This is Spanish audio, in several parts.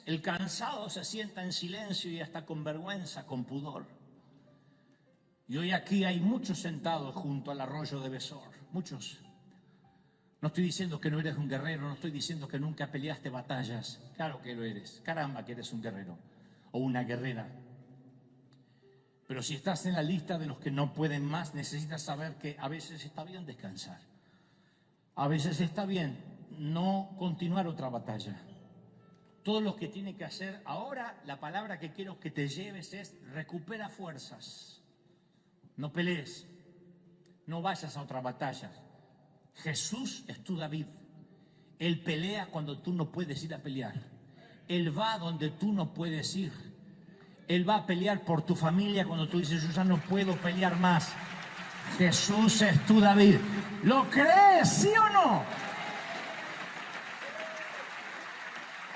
el cansado se sienta en silencio y hasta con vergüenza, con pudor. Y hoy aquí hay muchos sentados junto al arroyo de Besor, muchos. No estoy diciendo que no eres un guerrero, no estoy diciendo que nunca peleaste batallas. Claro que lo eres, caramba que eres un guerrero o una guerrera. Pero si estás en la lista de los que no pueden más, necesitas saber que a veces está bien descansar. A veces está bien no continuar otra batalla. Todo lo que tiene que hacer ahora, la palabra que quiero que te lleves es recupera fuerzas. No pelees, no vayas a otra batalla. Jesús es tu David. Él pelea cuando tú no puedes ir a pelear. Él va donde tú no puedes ir. Él va a pelear por tu familia cuando tú dices, yo ya no puedo pelear más. Jesús es tu David. ¿Lo crees, sí o no?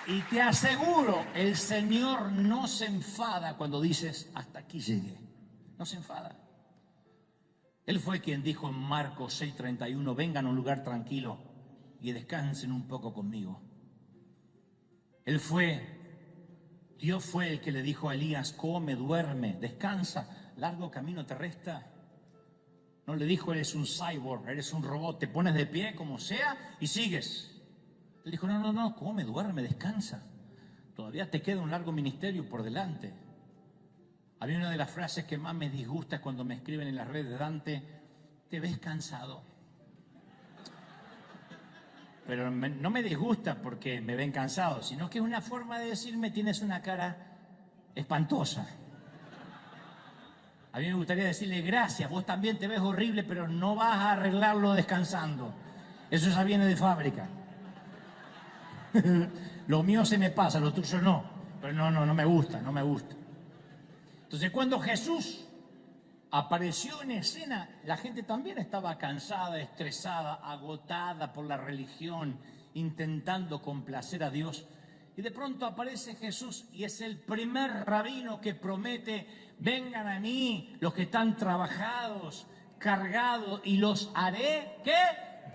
Y te aseguro, el Señor no se enfada cuando dices, hasta aquí llegué. No se enfada. Él fue quien dijo en Marcos 6:31, vengan a un lugar tranquilo y descansen un poco conmigo. Dios fue el que le dijo a Elías, come, duerme, descansa, largo camino te resta. No le dijo, eres un cyborg, eres un robot, te pones de pie como sea y sigues. Él dijo, no, come, duerme, descansa. Todavía te queda un largo ministerio por delante. A mí una de las frases que más me disgusta es cuando me escriben en las redes, Dante, te ves cansado. Pero no me disgusta porque me ven cansado, sino que es una forma de decirme tienes una cara espantosa. A mí me gustaría decirle gracias, vos también te ves horrible, pero no vas a arreglarlo descansando. Eso ya viene de fábrica. Lo mío se me pasa, lo tuyo no. Pero no me gusta. Entonces cuando Jesús apareció en escena, la gente también estaba cansada, estresada, agotada por la religión, intentando complacer a Dios. Y de pronto aparece Jesús y es el primer rabino que promete, vengan a mí los que están trabajados, cargados, y los haré, ¿qué?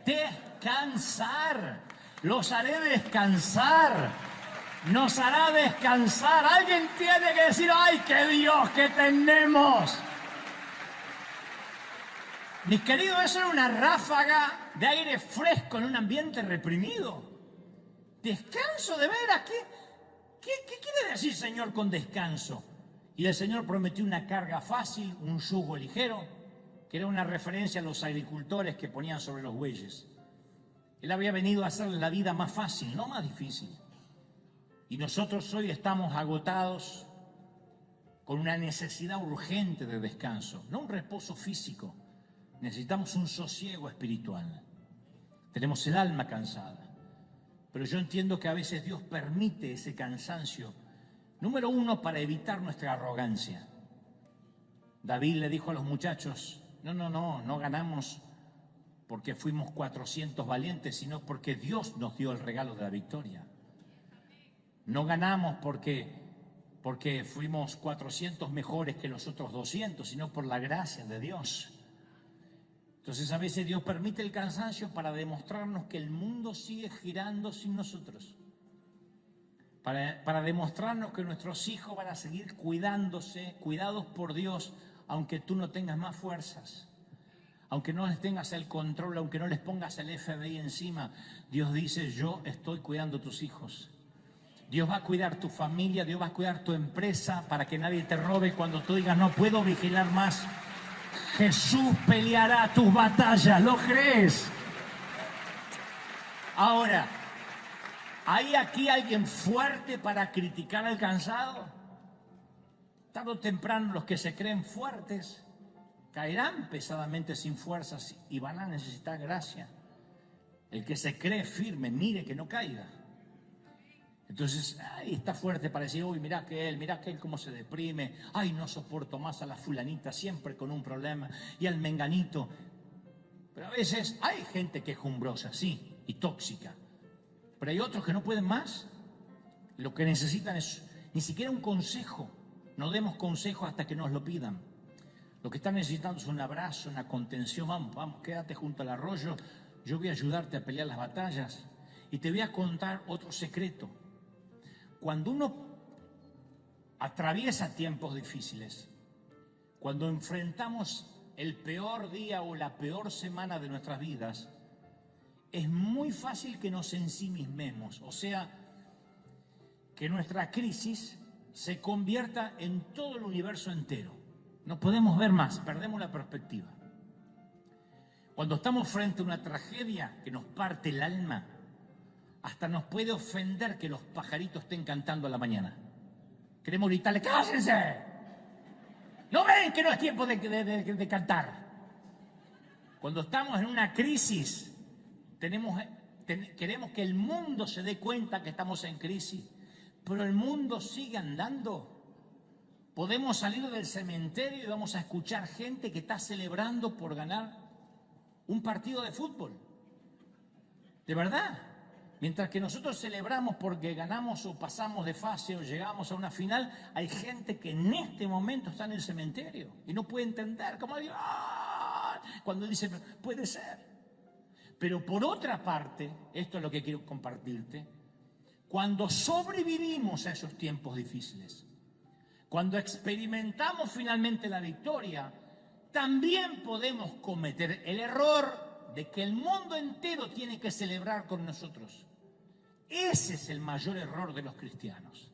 Descansar. Los haré descansar. Nos hará descansar. Alguien tiene que decir, ¡ay, qué Dios que tenemos! Mis queridos, eso era una ráfaga de aire fresco en un ambiente reprimido. Descanso, de veras, ¿qué quiere decir Señor con descanso? Y el Señor prometió una carga fácil, un yugo ligero, que era una referencia a los agricultores que ponían sobre los bueyes. Él había venido a hacerles la vida más fácil, no más difícil. Y nosotros hoy estamos agotados con una necesidad urgente de descanso, no un reposo físico. Necesitamos un sosiego espiritual. Tenemos el alma cansada. Pero yo entiendo que a veces Dios permite ese cansancio. Número uno, para evitar nuestra arrogancia. David le dijo a los muchachos, no ganamos porque fuimos 400 valientes, sino porque Dios nos dio el regalo de la victoria. No ganamos porque fuimos 400 mejores que los otros 200, sino por la gracia de Dios. Entonces a veces Dios permite el cansancio para demostrarnos que el mundo sigue girando sin nosotros. Para demostrarnos que nuestros hijos van a seguir cuidados por Dios, aunque tú no tengas más fuerzas. Aunque no les tengas el control, aunque no les pongas el FBI encima. Dios dice, yo estoy cuidando a tus hijos. Dios va a cuidar tu familia, Dios va a cuidar tu empresa para que nadie te robe cuando tú digas, no puedo vigilar más. Jesús peleará tus batallas, ¿lo crees? Ahora, ¿hay aquí alguien fuerte para criticar al cansado? Tarde o temprano los que se creen fuertes caerán pesadamente sin fuerzas y van a necesitar gracia. El que se cree firme, mire que no caiga. Entonces, ay, está fuerte para decir, uy, mirá que él cómo se deprime, ay, no soporto más a la fulanita, siempre con un problema, y al menganito. Pero a veces hay gente que es jumbrosa, sí, y tóxica, pero hay otros que no pueden más. Lo que necesitan es ni siquiera un consejo, no demos consejo hasta que nos lo pidan. Lo que están necesitando es un abrazo, una contención, vamos, quédate junto al arroyo, yo voy a ayudarte a pelear las batallas, y te voy a contar otro secreto. Cuando uno atraviesa tiempos difíciles, cuando enfrentamos el peor día o la peor semana de nuestras vidas, es muy fácil que nos ensimismemos, o sea, que nuestra crisis se convierta en todo el universo entero. No podemos ver más, perdemos la perspectiva. Cuando estamos frente a una tragedia que nos parte el alma, hasta nos puede ofender que los pajaritos estén cantando a la mañana. Queremos gritarle, ¡cállense! ¿No ven que no es tiempo de cantar? Cuando estamos en una crisis, queremos que el mundo se dé cuenta que estamos en crisis, pero el mundo sigue andando. Podemos salir del cementerio y vamos a escuchar gente que está celebrando por ganar un partido de fútbol. De verdad. Mientras que nosotros celebramos porque ganamos o pasamos de fase o llegamos a una final, hay gente que en este momento está en el cementerio y no puede entender cómo digo, ¡ah! Cuando dice, puede ser. Pero por otra parte, esto es lo que quiero compartirte, cuando sobrevivimos a esos tiempos difíciles, cuando experimentamos finalmente la victoria, también podemos cometer el error de que el mundo entero tiene que celebrar con nosotros. Ese es el mayor error de los cristianos.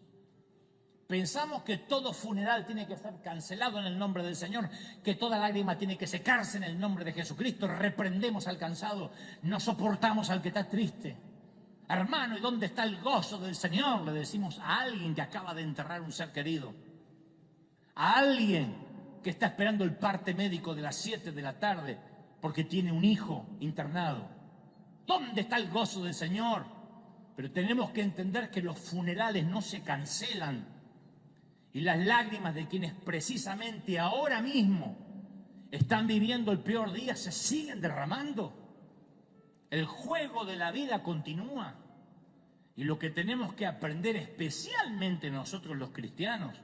Pensamos que todo funeral tiene que ser cancelado en el nombre del Señor, que toda lágrima tiene que secarse en el nombre de Jesucristo. Reprendemos al cansado, no soportamos al que está triste. Hermano, ¿y dónde está el gozo del Señor? Le decimos a alguien que acaba de enterrar un ser querido. A alguien que está esperando el parte médico de las 7 de la tarde porque tiene un hijo internado. ¿Dónde está el gozo del Señor? Pero tenemos que entender que los funerales no se cancelan y las lágrimas de quienes precisamente ahora mismo están viviendo el peor día se siguen derramando. El juego de la vida continúa y lo que tenemos que aprender, especialmente nosotros los cristianos,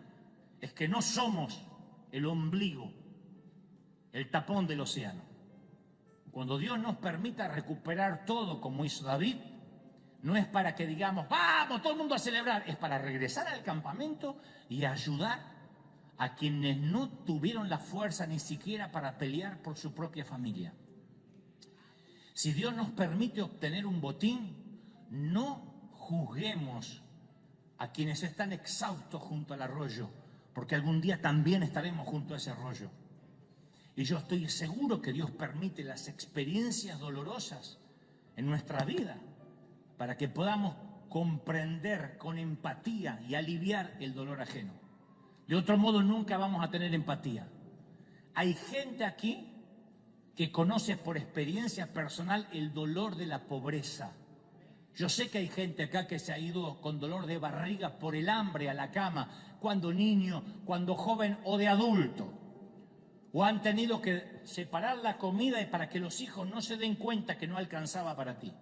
es que no somos el ombligo, el tapón del océano. Cuando Dios nos permita recuperar todo como hizo David, no es para que digamos, vamos, todo el mundo a celebrar, es para regresar al campamento y ayudar a quienes no tuvieron la fuerza ni siquiera para pelear por su propia familia. Si Dios nos permite obtener un botín, no juzguemos a quienes están exhaustos junto al arroyo, porque algún día también estaremos junto a ese arroyo. Y yo estoy seguro que Dios permite las experiencias dolorosas en nuestra vida para que podamos comprender con empatía y aliviar el dolor ajeno. De otro modo, nunca vamos a tener empatía. Hay gente aquí que conoce por experiencia personal el dolor de la pobreza. Yo sé que hay gente acá que se ha ido con dolor de barriga por el hambre a la cama, cuando niño, cuando joven o de adulto. O han tenido que separar la comida para que los hijos no se den cuenta que no alcanzaba para ti.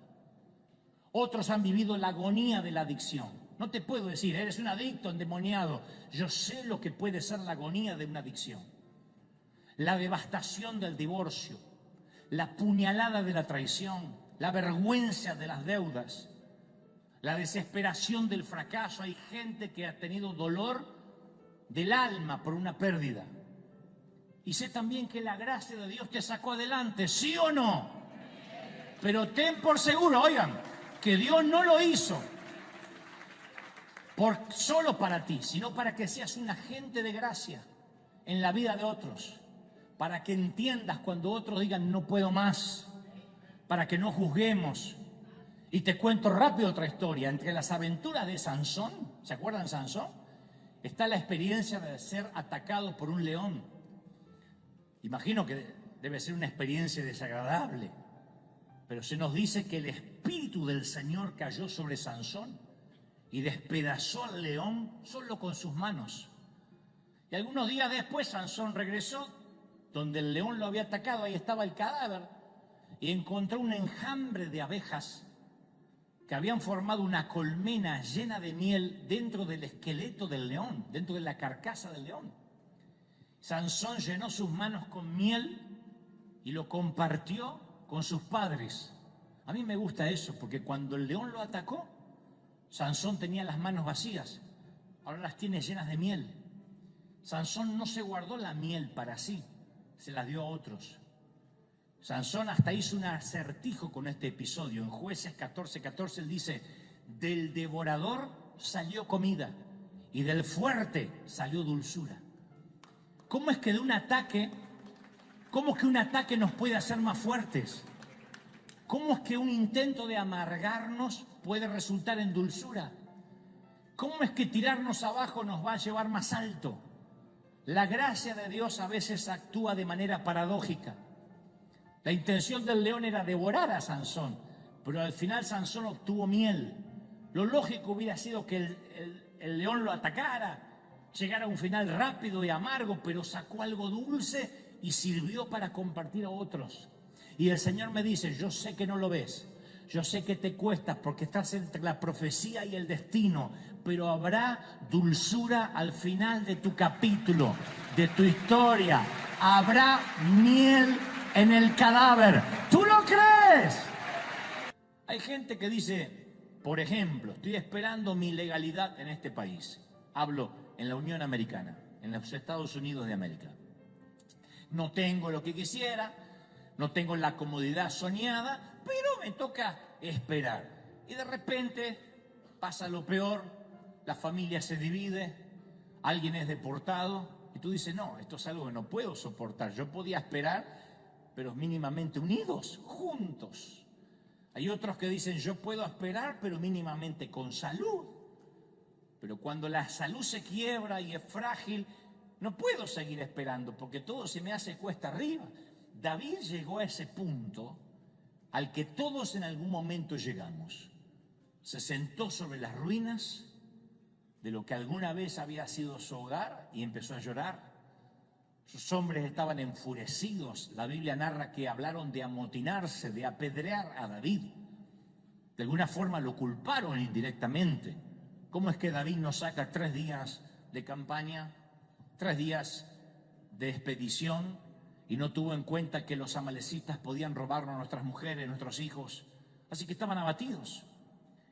Otros han vivido la agonía de la adicción. No te puedo decir, eres un adicto endemoniado. Yo sé lo que puede ser la agonía de una adicción. La devastación del divorcio, la puñalada de la traición, la vergüenza de las deudas, la desesperación del fracaso. Hay gente que ha tenido dolor del alma por una pérdida. Y sé también que la gracia de Dios te sacó adelante, ¿sí o no? Pero ten por seguro, oigan, que Dios no lo hizo solo para ti, sino para que seas un agente de gracia en la vida de otros, para que entiendas cuando otros digan no puedo más, para que no juzguemos. Y te cuento rápido otra historia. Entre las aventuras de Sansón, ¿se acuerdan de Sansón? Está la experiencia de ser atacado por un león. Imagino que debe ser una experiencia desagradable. Pero se nos dice que el Espíritu del Señor cayó sobre Sansón y despedazó al león solo con sus manos. Y algunos días después Sansón regresó donde el león lo había atacado. Ahí estaba el cadáver y encontró un enjambre de abejas que habían formado una colmena llena de miel dentro del esqueleto del león, dentro de la carcasa del león. Sansón llenó sus manos con miel y lo compartió con sus padres. A mí me gusta eso, porque cuando el león lo atacó, Sansón tenía las manos vacías, ahora las tiene llenas de miel. Sansón no se guardó la miel para sí, se la dio a otros. Sansón hasta hizo un acertijo con este episodio. En Jueces 14:14 él dice: del devorador salió comida y del fuerte salió dulzura. ¿Cómo es que un ataque nos puede hacer más fuertes? ¿Cómo es que un intento de amargarnos puede resultar en dulzura? ¿Cómo es que tirarnos abajo nos va a llevar más alto? La gracia de Dios a veces actúa de manera paradójica. La intención del león era devorar a Sansón, pero al final Sansón obtuvo miel. Lo lógico hubiera sido que el león lo atacara, llegara a un final rápido y amargo, pero sacó algo dulce y sirvió para compartir a otros. Y el Señor me dice: yo sé que no lo ves, yo sé que te cuesta porque estás entre la profecía y el destino, pero habrá dulzura al final de tu capítulo, de tu historia. Habrá miel en el cadáver. ¿Tú lo crees? Hay gente que dice, por ejemplo, estoy esperando mi legalidad en este país. Hablo en la Unión Americana, en los Estados Unidos de América. No tengo lo que quisiera, no tengo la comodidad soñada, pero me toca esperar. Y de repente pasa lo peor, la familia se divide, alguien es deportado y tú dices: no, esto es algo que no puedo soportar. Yo podía esperar, pero mínimamente unidos, juntos. Hay otros que dicen: yo puedo esperar, pero mínimamente con salud. Pero cuando la salud se quiebra y es frágil, no puedo seguir esperando porque todo se me hace cuesta arriba. David llegó a ese punto al que todos en algún momento llegamos. Se sentó sobre las ruinas de lo que alguna vez había sido su hogar y empezó a llorar. Sus hombres estaban enfurecidos. La Biblia narra que hablaron de amotinarse, de apedrear a David. De alguna forma lo culparon indirectamente. ¿Cómo es que David nos saca 3 días de campaña, 3 días de expedición, y no tuvo en cuenta que los amalecitas podían robarnos nuestras mujeres, nuestros hijos? Así que estaban abatidos.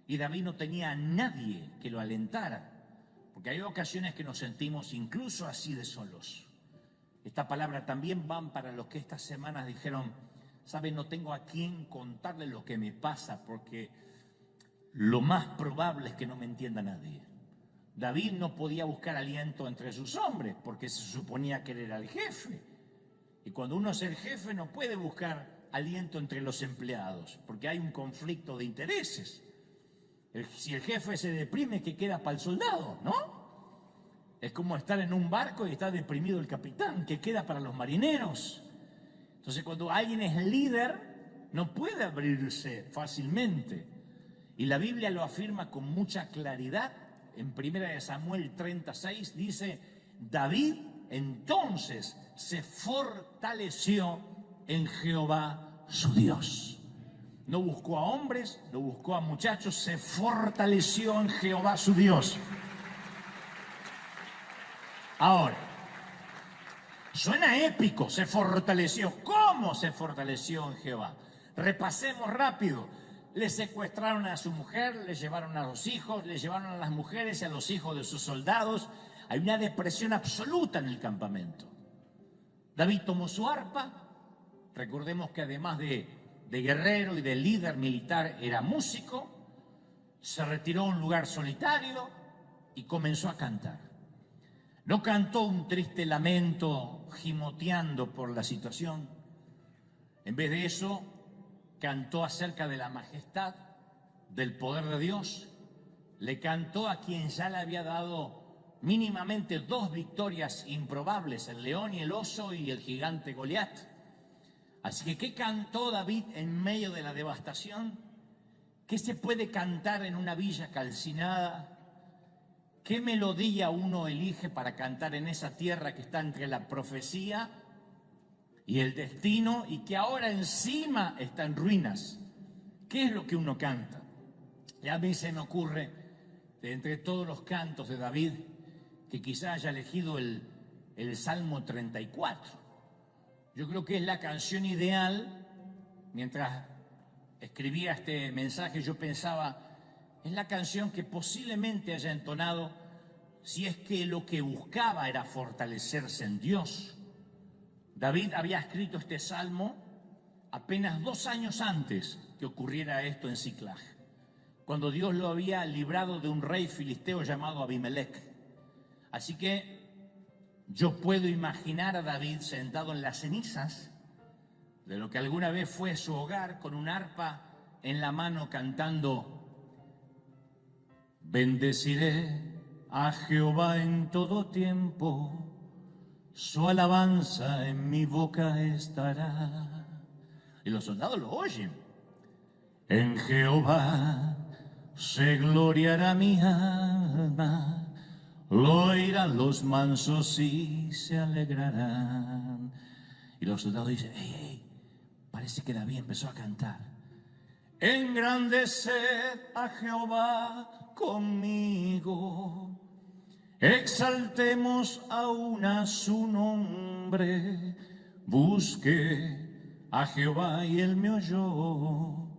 Y David no tenía a nadie que lo alentara, porque hay ocasiones que nos sentimos incluso así de solos. Esta palabra también van para los que estas semanas dijeron: ¿saben? No tengo a quién contarle lo que me pasa, porque lo más probable es que no me entienda nadie. David no podía buscar aliento entre sus hombres, porque se suponía que él era el jefe. Y cuando uno es el jefe no puede buscar aliento entre los empleados, porque hay un conflicto de intereses. Si el jefe se deprime, ¿qué queda para el soldado? ¿No? Es como estar en un barco y está deprimido el capitán, ¿qué queda para los marineros? Entonces, cuando alguien es líder, no puede abrirse fácilmente. Y la Biblia lo afirma con mucha claridad. En 1 Samuel 36 dice: David entonces se fortaleció en Jehová su Dios. No buscó a hombres, no buscó a muchachos, se fortaleció en Jehová su Dios. Ahora, suena épico, se fortaleció. ¿Cómo se fortaleció en Jehová? Repasemos rápido. Le secuestraron a su mujer, le llevaron a los hijos, le llevaron a las mujeres y a los hijos de sus soldados. Hay una depresión absoluta en el campamento. David tomó su arpa. Recordemos que además de guerrero y de líder militar era músico. Se retiró a un lugar solitario y comenzó a cantar. No cantó un triste lamento gimoteando por la situación. En vez de eso, cantó acerca de la majestad, del poder de Dios. Le cantó a quien ya le había dado mínimamente 2 victorias improbables, el león y el oso y el gigante Goliat. Así que, ¿qué cantó David en medio de la devastación? ¿Qué se puede cantar en una villa calcinada? ¿Qué melodía uno elige para cantar en esa tierra que está entre la profecía y el destino y que ahora encima está en ruinas? ¿Qué es lo que uno canta? Y a mí se me ocurre, de entre todos los cantos de David, que quizá haya elegido el Salmo 34. Yo creo que es la canción ideal. Mientras escribía este mensaje yo pensaba Es la canción que posiblemente haya entonado si es que lo que buscaba era fortalecerse en Dios. David había escrito este salmo apenas 2 años antes que ocurriera esto en Siclag, cuando Dios lo había librado de un rey filisteo llamado Abimelech. Así que yo puedo imaginar a David sentado en las cenizas de lo que alguna vez fue su hogar, con un arpa en la mano, cantando: bendeciré a Jehová en todo tiempo, su alabanza en mi boca estará. Y los soldados lo oyen. En Jehová se gloriará mi alma, lo oirán los mansos y se alegrarán. Y los soldados dicen: hey, parece que David empezó a cantar. Engrandeced a Jehová conmigo, exaltemos aún a su nombre. Busqué a Jehová y él me oyó,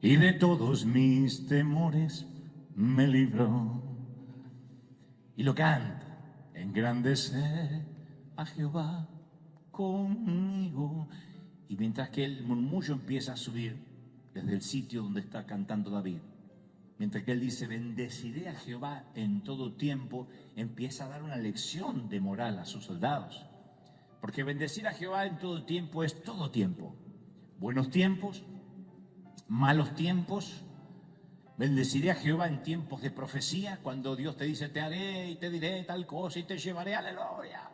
y de todos mis temores me libró. Y lo canta: engrandeced a Jehová conmigo. Y mientras que el murmullo empieza a subir desde el sitio donde está cantando David, mientras que él dice: bendeciré a Jehová en todo tiempo, empieza a dar una lección de moral a sus soldados. Porque bendecir a Jehová en todo tiempo es todo tiempo. Buenos tiempos, malos tiempos. Bendeciré a Jehová en tiempos de profecía, cuando Dios te dice: te haré y te diré tal cosa y te llevaré, aleluya.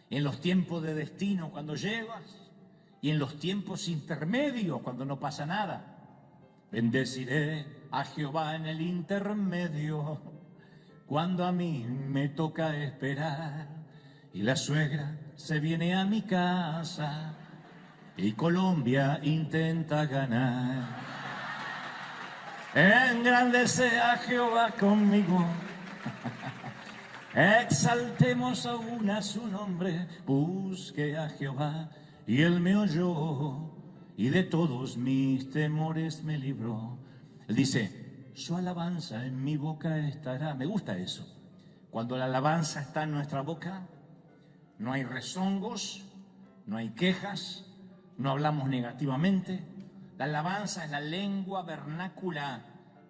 En los tiempos de destino, cuando llegas, y en los tiempos intermedios, cuando no pasa nada. Bendeciré a Jehová en el intermedio, cuando a mí me toca esperar y la suegra se viene a mi casa y Colombia intenta ganar. Engrandece a Jehová conmigo, exaltemos aún a su nombre. Busque a Jehová y él me oyó, y de todos mis temores me libró. Él dice: su alabanza en mi boca estará. Me gusta eso. Cuando la alabanza está en nuestra boca, no hay rezongos, no hay quejas, no hablamos negativamente. La alabanza es la lengua vernácula,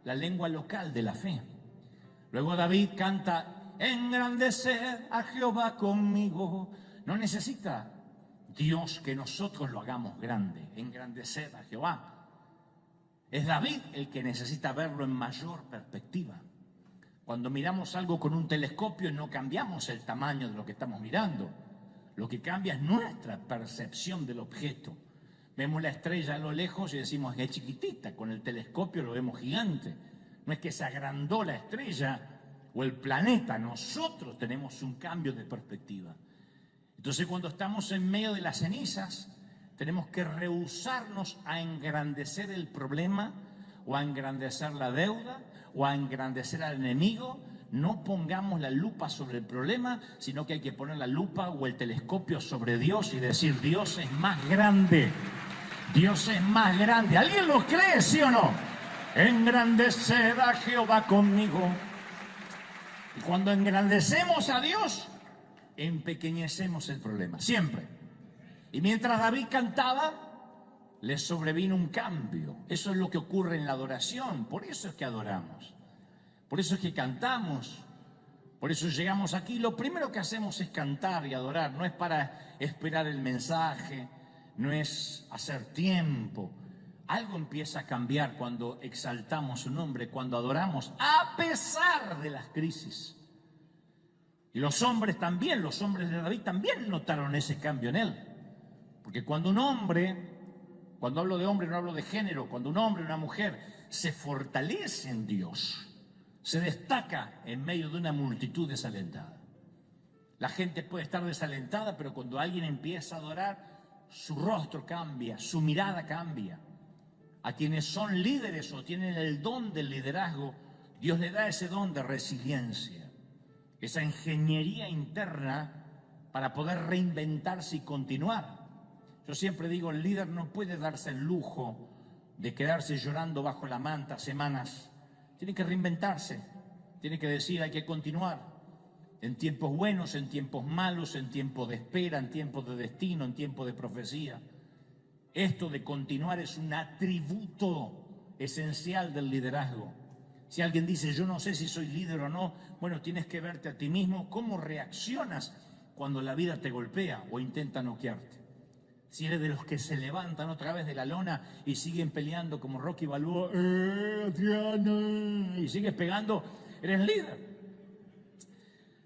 la lengua local de la fe. Luego David canta: engrandecer a Jehová conmigo. No necesita Dios que nosotros lo hagamos grande, engrandecer a Jehová. Es David el que necesita verlo en mayor perspectiva. Cuando miramos algo con un telescopio no cambiamos el tamaño de lo que estamos mirando. Lo que cambia es nuestra percepción del objeto. Vemos la estrella a lo lejos y decimos que es chiquitita, con el telescopio lo vemos gigante. No es que se agrandó la estrella o el planeta, nosotros tenemos un cambio de perspectiva. Entonces, cuando estamos en medio de las cenizas, tenemos que rehusarnos a engrandecer el problema, o a engrandecer la deuda, o a engrandecer al enemigo. No pongamos la lupa sobre el problema, sino que hay que poner la lupa o el telescopio sobre Dios y decir: Dios es más grande. Dios es más grande. ¿Alguien lo cree, sí o no? Engrandecer a Jehová conmigo. Y cuando engrandecemos a Dios, empequeñecemos el problema, siempre. Y mientras David cantaba, le sobrevino un cambio. Eso es lo que ocurre en la adoración. Por eso es que adoramos. Por eso es que cantamos. Por eso llegamos aquí. Lo primero que hacemos es cantar y adorar. No es para esperar el mensaje, no es hacer tiempo. Algo empieza a cambiar cuando exaltamos su nombre, cuando adoramos, a pesar de las crisis. Y los hombres también, los hombres de David también notaron ese cambio en él. Porque cuando un hombre, cuando hablo de hombre no hablo de género, cuando un hombre o una mujer se fortalece en Dios, se destaca en medio de una multitud desalentada. La gente puede estar desalentada, pero cuando alguien empieza a adorar, su rostro cambia, su mirada cambia. A quienes son líderes o tienen el don del liderazgo, Dios le da ese don de resiliencia, esa ingeniería interna para poder reinventarse y continuar. Yo siempre digo, el líder no puede darse el lujo de quedarse llorando bajo la manta semanas. tiene que reinventarse, tiene que decir hay que continuar. En tiempos buenos, en tiempos malos, en tiempos de espera, en tiempos de destino, en tiempos de profecía. Esto de continuar es un atributo esencial del liderazgo. Si alguien dice, yo no sé si soy líder o no, bueno, tienes que verte a ti mismo, cómo reaccionas cuando la vida te golpea o intenta noquearte. Si eres de los que se levantan otra vez de la lona y siguen peleando como Rocky Balboa, Adriana, y sigues pegando, eres líder.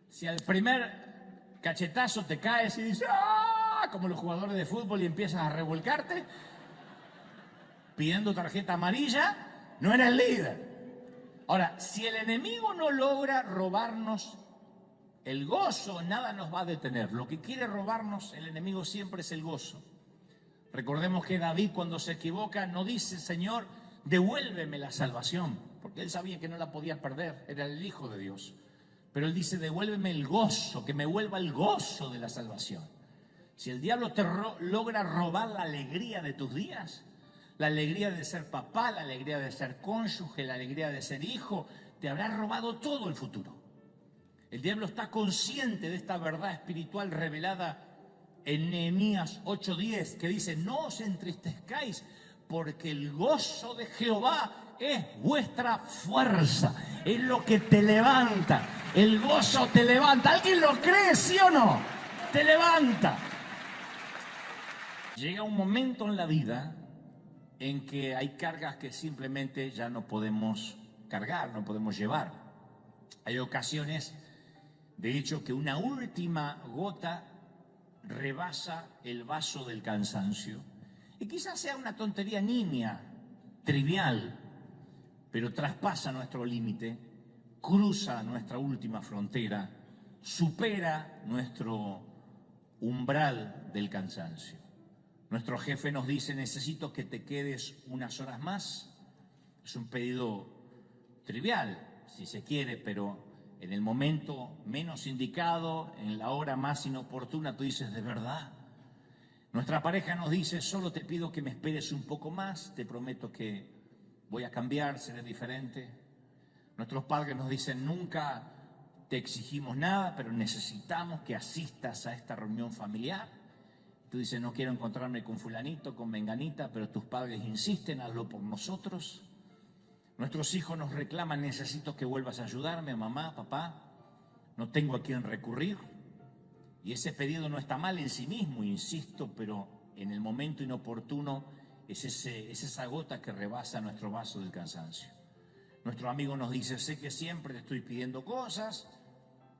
Si al primer cachetazo te caes y dices, ¡ah!, como los jugadores de fútbol, y empiezas a revolcarte, pidiendo tarjeta amarilla, no eres líder. Ahora, si el enemigo no logra robarnos el gozo, nada nos va a detener. Lo que quiere robarnos el enemigo siempre es el gozo. Recordemos que David, cuando se equivoca, no dice, Señor, devuélveme la salvación, porque él sabía que no la podía perder, era el Hijo de Dios. Pero él dice, devuélveme el gozo, que me vuelva el gozo de la salvación. Si el diablo te logra robar la alegría de tus días, la alegría de ser papá, la alegría de ser cónyuge, la alegría de ser hijo, te habrá robado todo el futuro. El diablo está consciente de esta verdad espiritual revelada en Nehemías 8:10, que dice, no os entristezcáis, porque el gozo de Jehová es vuestra fuerza, es lo que te levanta, el gozo te levanta. ¿Alguien lo cree, sí o no? Te levanta. Llega un momento en la vida en que hay cargas que simplemente ya no podemos cargar, no podemos llevar. Hay ocasiones, de hecho, que una última gota rebasa el vaso del cansancio. Y quizás sea una tontería nimia, trivial, pero traspasa nuestro límite, cruza nuestra última frontera, supera nuestro umbral del cansancio. Nuestro jefe nos dice, necesito que te quedes unas horas más. Es un pedido trivial, si se quiere, pero en el momento menos indicado, en la hora más inoportuna, tú dices, ¿de verdad? Nuestra pareja nos dice, solo te pido que me esperes un poco más, te prometo que voy a cambiar, seré diferente. Nuestros padres nos dicen, nunca te exigimos nada, pero necesitamos que asistas a esta reunión familiar. Tú dices, no quiero encontrarme con fulanito, con menganita, pero tus padres insisten, hazlo por nosotros. Nuestros hijos nos reclaman, necesito que vuelvas a ayudarme, mamá, papá, no tengo a quién recurrir. Y ese pedido no está mal en sí mismo, insisto, pero en el momento inoportuno es esa gota que rebasa nuestro vaso del cansancio. Nuestro amigo nos dice, sé que siempre te estoy pidiendo cosas,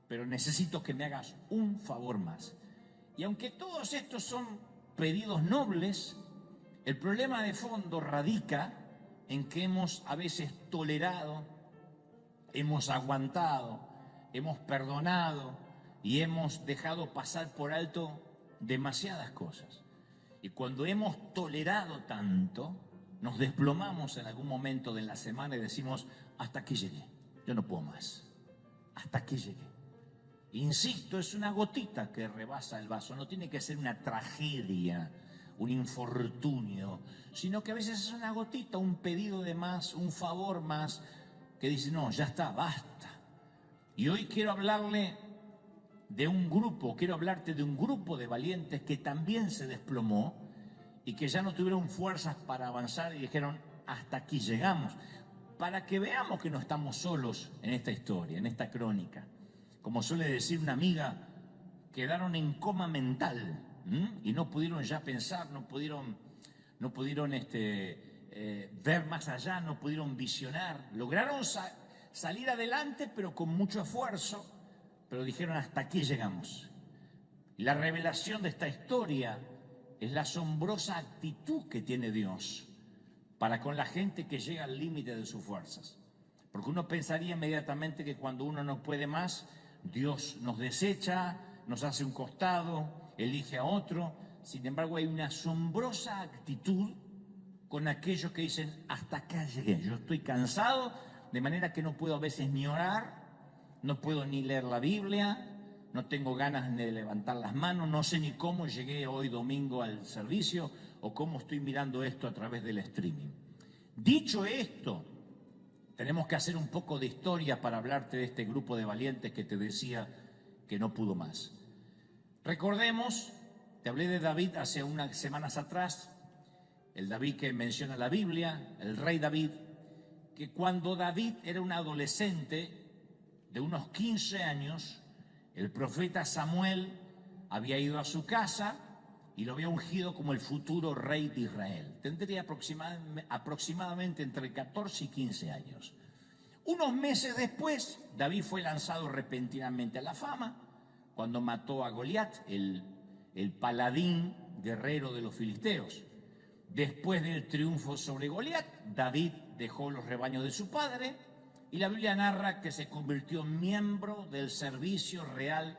pero necesito que me hagas un favor más. Y aunque todos estos son pedidos nobles, el problema de fondo radica en que hemos a veces tolerado, hemos aguantado, hemos perdonado y hemos dejado pasar por alto demasiadas cosas. Y cuando hemos tolerado tanto, nos desplomamos en algún momento de la semana y decimos, hasta aquí llegué, yo no puedo más, hasta aquí llegué. Insisto, es una gotita que rebasa el vaso, no tiene que ser una tragedia, un infortunio, sino que a veces es una gotita, un pedido de más, un favor más, que dice, no, ya está, basta. Y hoy quiero hablarle de un grupo, quiero hablarte de un grupo de valientes que también se desplomó y que ya no tuvieron fuerzas para avanzar y dijeron, hasta aquí llegamos, para que veamos que no estamos solos en esta historia, en esta crónica. Como suele decir una amiga, quedaron en coma mental y no pudieron ya pensar, no pudieron ver más allá, no pudieron visionar. Lograron salir adelante, pero con mucho esfuerzo, pero dijeron hasta aquí llegamos. Y la revelación de esta historia es la asombrosa actitud que tiene Dios para con la gente que llega al límite de sus fuerzas. Porque uno pensaría inmediatamente que cuando uno no puede más, Dios nos desecha, nos hace un costado, elige a otro. Sin embargo, hay una asombrosa actitud con aquellos que dicen, hasta acá llegué, yo estoy cansado, de manera que no puedo a veces ni orar, no puedo ni leer la Biblia, no tengo ganas de levantar las manos, no sé ni cómo llegué hoy domingo al servicio o cómo estoy mirando esto a través del streaming. Dicho esto, Tenemos que hacer un poco de historia para hablarte de este grupo de valientes que te decía que no pudo más. Recordemos, te hablé de David hace unas semanas atrás, el David que menciona la Biblia, el rey David, que cuando David era un adolescente de unos 15 años, el profeta Samuel había ido a su casa y lo había ungido como el futuro rey de Israel. Tendría aproximadamente entre 14 y 15 años. Unos meses después, David fue lanzado repentinamente a la fama cuando mató a Goliat, el paladín guerrero de los filisteos. Después del triunfo sobre Goliat, David dejó los rebaños de su padre y la Biblia narra que se convirtió en miembro del servicio real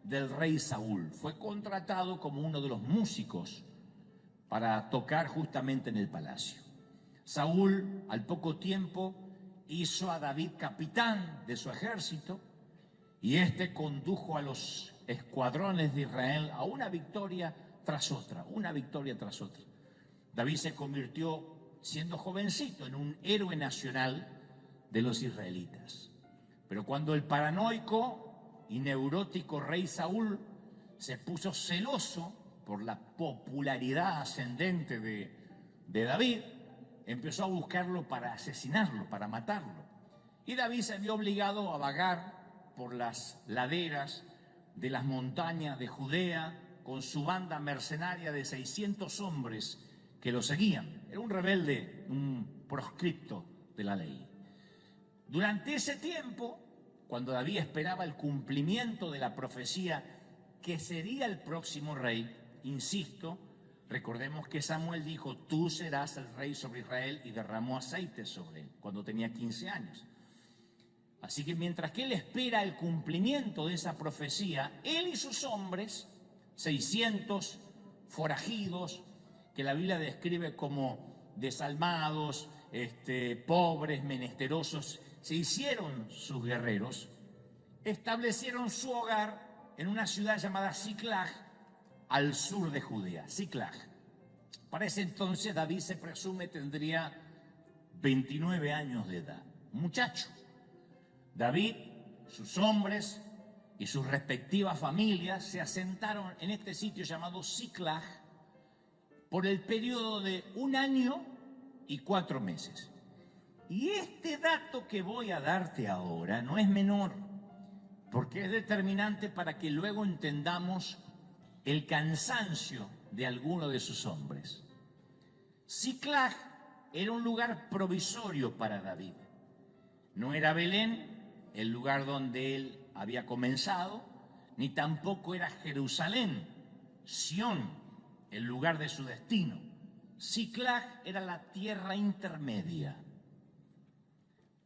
del rey Saúl. Fue contratado como uno de los músicos para tocar justamente en el palacio. Saúl, al poco tiempo, hizo a David capitán de su ejército y este condujo a los escuadrones de Israel a una victoria tras otra, David se convirtió, siendo jovencito, en un héroe nacional de los israelitas. Pero cuando el paranoico y neurótico rey Saúl se puso celoso por la popularidad ascendente de David, empezó a buscarlo para asesinarlo, para matarlo. Y David se vio obligado a vagar por las laderas de las montañas de Judea con su banda mercenaria de 600 hombres que lo seguían. Era un rebelde, un proscripto de la ley. Durante ese tiempo, cuando David esperaba el cumplimiento de la profecía que sería el próximo rey, insisto, recordemos que Samuel dijo, tú serás el rey sobre Israel, y derramó aceite sobre él cuando tenía 15 años. Así que mientras que él espera el cumplimiento de esa profecía, él y sus hombres, 600 forajidos, que la Biblia describe como desalmados, pobres, menesterosos, se hicieron sus guerreros, establecieron su hogar en una ciudad llamada Siclag, al sur de Judea, Siclag. Para ese entonces David se presume tendría 29 años de edad, un muchacho. David, sus hombres y sus respectivas familias se asentaron en este sitio llamado Siclag por el periodo de 1 año y 4 meses. Y este dato que voy a darte ahora no es menor, porque es determinante para que luego entendamos el cansancio de alguno de sus hombres. Siclag era un lugar provisorio para David. No era Belén, el lugar donde él había comenzado, ni tampoco era Jerusalén, Sión, el lugar de su destino. Siclag era la tierra intermedia,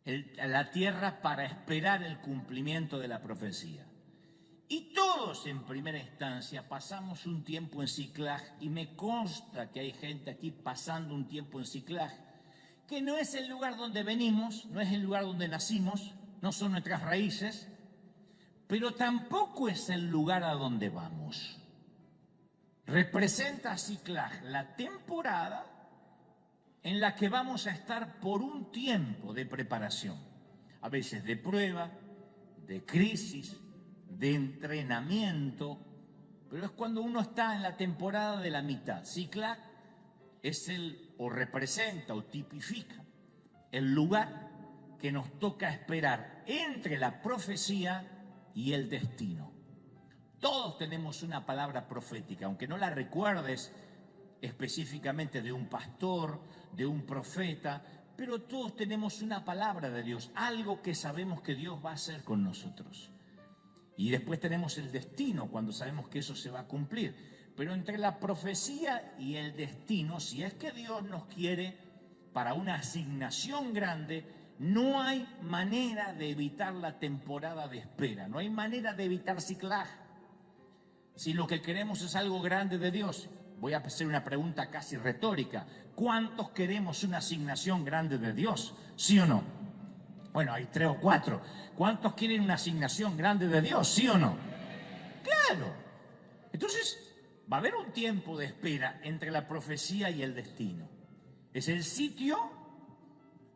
la tierra para esperar el cumplimiento de la profecía. Y todos en primera instancia pasamos un tiempo en Siclag, y me consta que hay gente aquí pasando un tiempo en Siclag, que no es el lugar donde venimos, no es el lugar donde nacimos, no son nuestras raíces, pero tampoco es el lugar a donde vamos. Representa a Siclag la temporada en la que vamos a estar por un tiempo de preparación, a veces de prueba, de crisis, de entrenamiento, pero es cuando uno está en la temporada de la mitad. Siclag es o representa o tipifica el lugar que nos toca esperar entre la profecía y el destino. Todos tenemos una palabra profética, aunque no la recuerdes específicamente de un pastor, de un profeta, pero todos tenemos una palabra de Dios, algo que sabemos que Dios va a hacer con nosotros. Y después tenemos el destino, cuando sabemos que eso se va a cumplir. Pero entre la profecía y el destino, si es que Dios nos quiere para una asignación grande, no hay manera de evitar la temporada de espera, no hay manera de evitar Siclag. Si lo que queremos es algo grande de Dios, voy a hacer una pregunta casi retórica. ¿Cuántos queremos una asignación grande de Dios? ¿Sí o no? Bueno, hay 3 o 4. ¿Cuántos quieren una asignación grande de Dios? ¿Sí o no? Claro. Entonces, va a haber un tiempo de espera entre la profecía y el destino. Es el sitio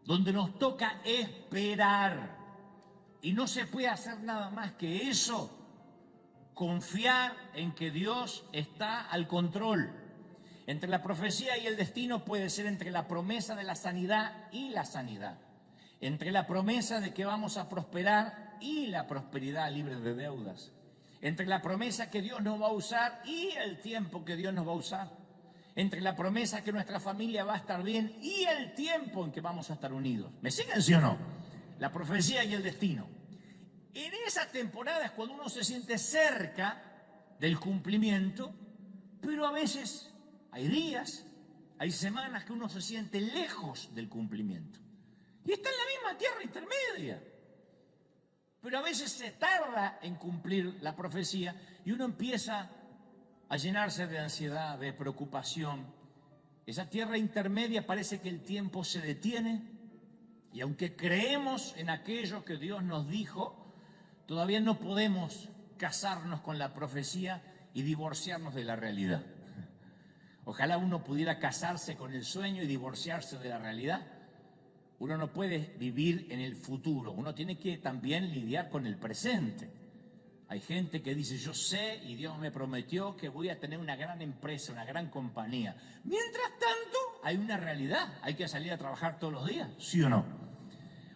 donde nos toca esperar. Y no se puede hacer nada más que eso, confiar en que Dios está al control. Entre la profecía y el destino puede ser entre la promesa de la sanidad y la sanidad. Entre la promesa de que vamos a prosperar y la prosperidad libre de deudas. Entre la promesa que Dios nos va a usar y el tiempo que Dios nos va a usar. Entre la promesa que nuestra familia va a estar bien y el tiempo en que vamos a estar unidos. ¿Me siguen, sí o no? La profecía y el destino. En esas temporadas cuando uno se siente cerca del cumplimiento, pero a veces hay días, hay semanas que uno se siente lejos del cumplimiento. Y está en la misma tierra intermedia. Pero a veces se tarda en cumplir la profecía y uno empieza a llenarse de ansiedad, de preocupación. Esa tierra intermedia parece que el tiempo se detiene y aunque creemos en aquello que Dios nos dijo, todavía no podemos casarnos con la profecía y divorciarnos de la realidad. Ojalá uno pudiera casarse con el sueño y divorciarse de la realidad. Uno no puede vivir en el futuro, uno tiene que también lidiar con el presente. Hay gente que dice, yo sé y Dios me prometió que voy a tener una gran empresa, una gran compañía. Mientras tanto, hay una realidad, hay que salir a trabajar todos los días, ¿sí o no?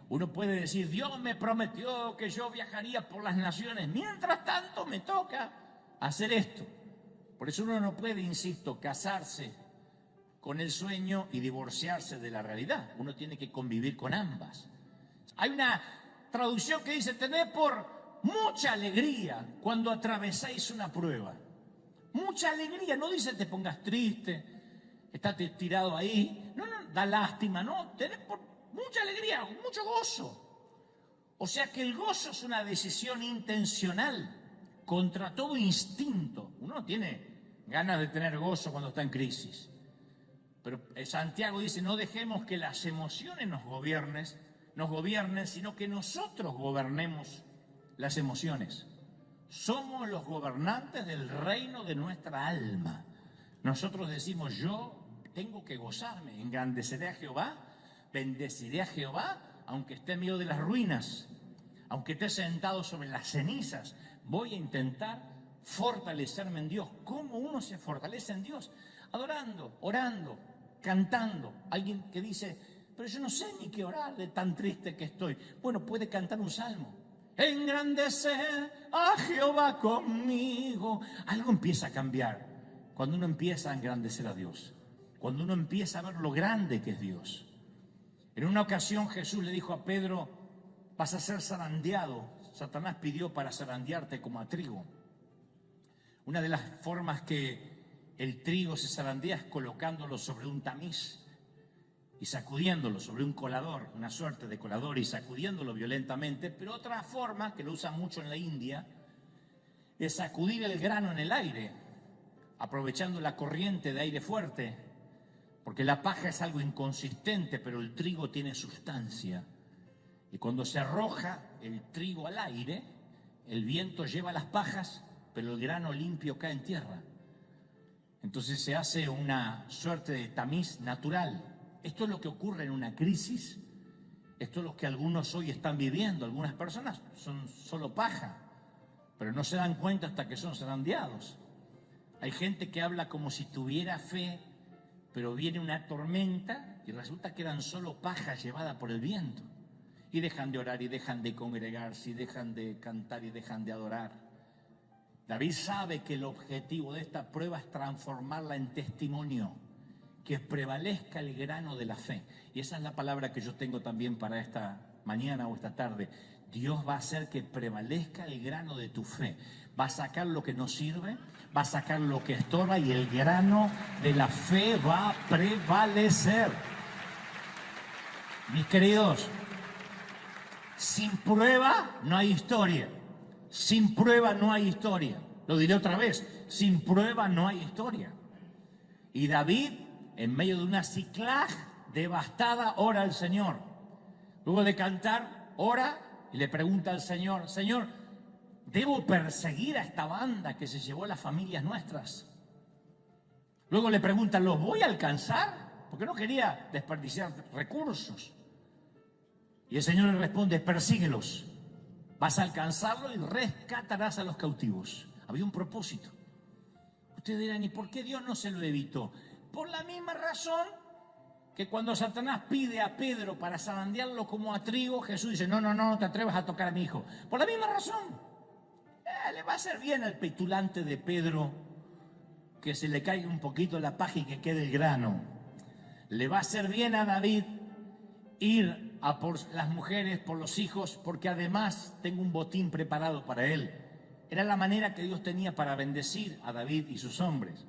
Uno puede decir, Dios me prometió que yo viajaría por las naciones. Mientras tanto, me toca hacer esto. Por eso uno no puede, insisto, casarse con el sueño y divorciarse de la realidad. Uno tiene que convivir con ambas. Hay una traducción que dice, tened por mucha alegría cuando atravesáis una prueba. Mucha alegría, no dice te pongas triste, estate tirado ahí. No, da lástima, no, tened por mucha alegría, mucho gozo. O sea que el gozo es una decisión intencional contra todo instinto. Uno no tiene ganas de tener gozo cuando está en crisis. Pero Santiago dice, no dejemos que las emociones nos gobiernen, sino que nosotros gobernemos las emociones. Somos los gobernantes del reino de nuestra alma. Nosotros decimos, yo tengo que gozarme, engrandeceré a Jehová, bendeciré a Jehová, aunque esté en medio de las ruinas, aunque esté sentado sobre las cenizas, voy a intentar fortalecerme en Dios. ¿Cómo uno se fortalece en Dios? Adorando, orando, cantando. Alguien que dice, pero yo no sé ni qué orar de tan triste que estoy. Bueno, puede cantar un salmo. Engrandecer a Jehová conmigo. Algo empieza a cambiar cuando uno empieza a engrandecer a Dios. Cuando uno empieza a ver lo grande que es Dios. En una ocasión Jesús le dijo a Pedro, vas a ser zarandeado. Satanás pidió para zarandearte como a trigo. Una de las formas que el trigo se zarandea es colocándolo sobre un tamiz y sacudiéndolo sobre un colador, una suerte de colador, y sacudiéndolo violentamente. Pero otra forma, que lo usan mucho en la India, es sacudir el grano en el aire, aprovechando la corriente de aire fuerte, porque la paja es algo inconsistente, pero el trigo tiene sustancia. Y cuando se arroja el trigo al aire, el viento lleva las pajas, pero el grano limpio cae en tierra. Entonces se hace una suerte de tamiz natural. Esto es lo que ocurre en una crisis. Esto es lo que algunos hoy están viviendo. Algunas personas son solo paja, pero no se dan cuenta hasta que son zarandeados. Hay gente que habla como si tuviera fe, pero viene una tormenta y resulta que eran solo paja llevada por el viento. Y dejan de orar y dejan de congregarse y dejan de cantar y dejan de adorar. David sabe que el objetivo de esta prueba es transformarla en testimonio, que prevalezca el grano de la fe. Y esa es la palabra que yo tengo también para esta mañana o esta tarde. Dios va a hacer que prevalezca el grano de tu fe. Va a sacar lo que no sirve, va a sacar lo que estorba y el grano de la fe va a prevalecer. Mis queridos, sin prueba no hay historia. Sin prueba no hay historia. Lo diré otra vez, sin prueba no hay historia. Y David, en medio de una Ciclag devastada, ora al Señor. Luego de cantar, ora y le pregunta al Señor, Señor, ¿debo perseguir a esta banda que se llevó a las familias nuestras? Luego le pregunta, ¿los voy a alcanzar? Porque no quería desperdiciar recursos. Y el Señor le responde, persíguelos, vas a alcanzarlo y rescatarás a los cautivos. Había un propósito. Ustedes dirán, ¿y por qué Dios no se lo evitó? Por la misma razón que cuando Satanás pide a Pedro para zarandearlo como a trigo, Jesús dice, no te atrevas a tocar a mi hijo. Por la misma razón. Le va a hacer bien al petulante de Pedro que se le caiga un poquito la paja y que quede el grano. Le va a hacer bien a David ir a por las mujeres, por los hijos, porque además tengo un botín preparado para él. Era la manera que Dios tenía para bendecir a David y sus hombres.